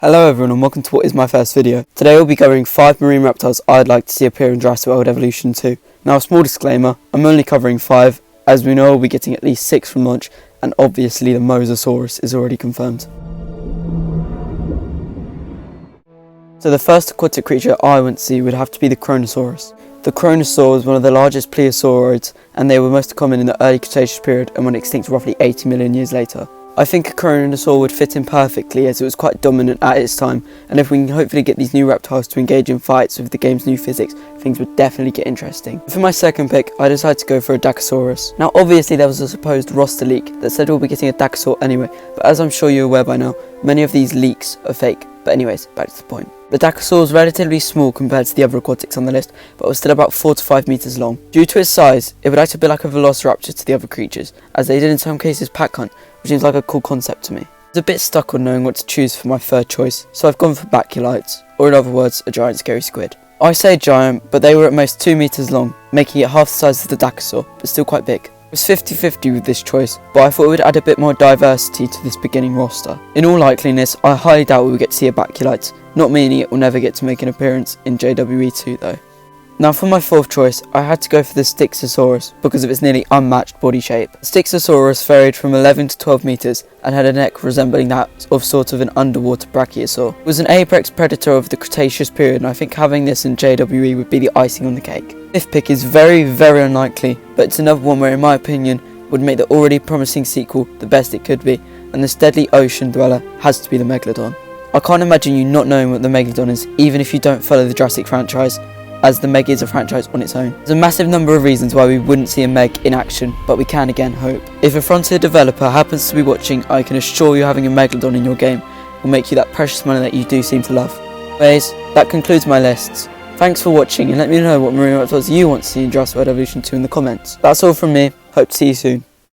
Hello everyone and welcome to what is my first video. Today we'll be covering 5 marine reptiles I'd like to see appear in Jurassic World Evolution 2. Now a small disclaimer, I'm only covering 5, as we know we'll be getting at least 6 from launch, and obviously the Mosasaurus is already confirmed. So the first aquatic creature I want to see would have to be the Kronosaurus. The Kronosaur was one of the largest plesiosaurids, and they were most common in the early Cretaceous period and went extinct roughly 80 million years later. I think a Kronosaur would fit in perfectly as it was quite dominant at its time, and if we can hopefully get these new reptiles to engage in fights with the game's new physics, things would definitely get interesting. For my second pick, I decided to go for a Dacosaurus. Now obviously there was a supposed roster leak that said we'll be getting a Dacosaur anyway, but as I'm sure you're aware by now, many of these leaks are fake. But anyways, back to the point. The Dacosaur was relatively small compared to the other aquatics on the list, but was still about 4 to 5 meters long. Due to its size, it would act a bit like a velociraptor to the other creatures, as they did in some cases pack hunt, which seems like a cool concept to me. I was a bit stuck on knowing what to choose for my third choice, so I've gone for Baculites, or in other words, a giant scary squid. I say giant, but they were at most 2 meters long, making it half the size of the Dacosaur, but still quite big. I was 50-50 with this choice, but I thought it would add a bit more diversity to this beginning roster. In all likeliness, I highly doubt we will get to see a Baculites, not meaning it will never get to make an appearance in JWE2 though. Now for my fourth choice, I had to go for the Styxosaurus because of its nearly unmatched body shape. The Styxosaurus varied from 11 to 12 meters and had a neck resembling that of sort of an underwater brachiosaur. It was an apex predator of the Cretaceous period, and I think having this in JWE would be the icing on the cake. Fifth pick is very unlikely, but it's another one where in my opinion would make the already promising sequel the best it could be, and this deadly ocean dweller has to be the Megalodon. I can't imagine you not knowing what the Megalodon is, even if you don't follow the Jurassic franchise, as the Meg is a franchise on its own. There's a massive number of reasons why we wouldn't see a Meg in action, but we can again hope. If a Frontier developer happens to be watching, I can assure you having a Megalodon in your game will make you that precious money that you do seem to love. Anyways, that concludes my lists. Thanks for watching, and let me know what marine reptiles you want to see in Jurassic World Evolution 2 in the comments. That's all from me, hope to see you soon.